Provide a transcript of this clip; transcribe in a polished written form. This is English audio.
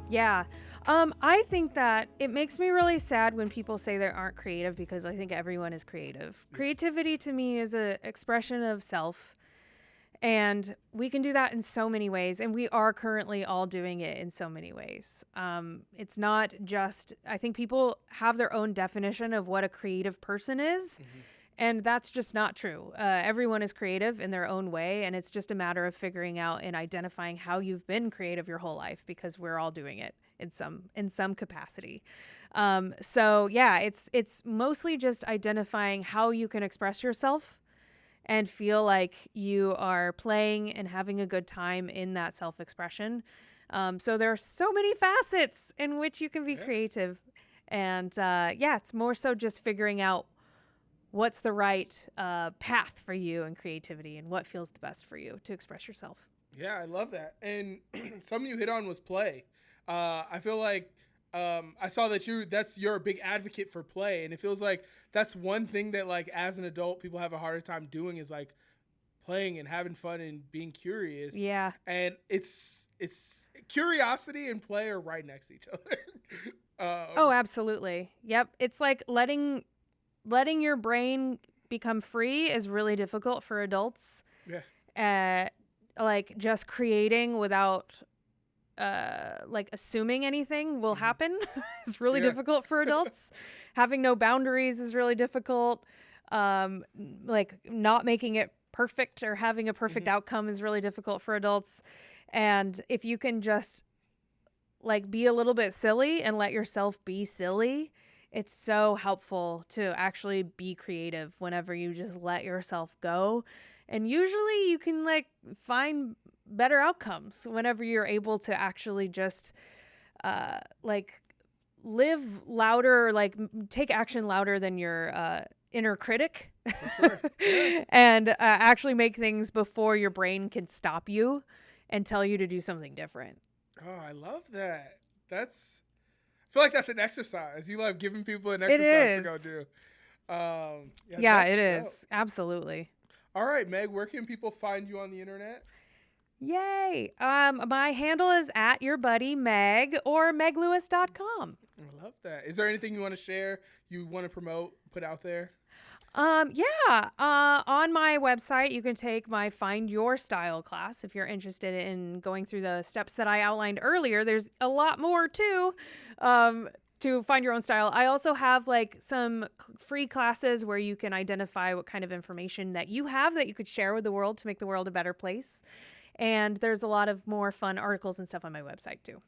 Yeah. I think that it makes me really sad when people say they aren't creative because I think everyone is creative. Yes. Creativity to me is an expression of self, and we can do that in so many ways, and we are currently all doing it in so many ways. It's not just, I think people have their own definition of what a creative person is, Hmm. and that's just not true. Everyone is creative in their own way, and it's just a matter of figuring out and identifying how you've been creative your whole life because we're all doing it in some capacity. So yeah, it's mostly just identifying how you can express yourself and feel like you are playing and having a good time in that self expression. So there are so many facets in which you can be Yeah. creative. And yeah, it's more so just figuring out what's the right path for you in creativity and what feels the best for you to express yourself. Yeah, I love that. And something you hit on was play. I feel like I saw that you're a big advocate for play, and it feels like that's one thing that like as an adult people have a harder time doing is like playing and having fun and being curious. Yeah. And it's curiosity and play are right next to each other. Oh, um, absolutely. Yep. It's like letting your brain become free is really difficult for adults. yeah. Uh, like just creating without like assuming anything will Hmm. happen is really Yeah. difficult for adults. Having no boundaries is really difficult. Like not making it perfect or having a perfect Hmm. outcome is really difficult for adults. And if you can just like be a little bit silly and let yourself be silly, it's so helpful to actually be creative whenever you just let yourself go. And usually you can like find better outcomes whenever you're able to actually just like live louder, like take action louder than your inner critic For sure. Yeah. and actually make things before your brain can stop you and tell you to do something different. Oh, I love that. That's I feel like that's an exercise. You love giving people an It exercise to go is. do. Yeah, Yeah, it that's dope. is. Absolutely. All right, Meg, where can people find you on the internet? Yay. My handle is at your buddy Meg or meglewis.com. I love that. Is there anything you want to share, you want to promote, put out there? Yeah. On my website, you can take my Find Your Style class if you're interested in going through the steps that I outlined earlier. There's a lot more too. To find your own style. I also have like some free classes where you can identify what kind of information that you have that you could share with the world to make the world a better place. And there's a lot of more fun articles and stuff on my website too.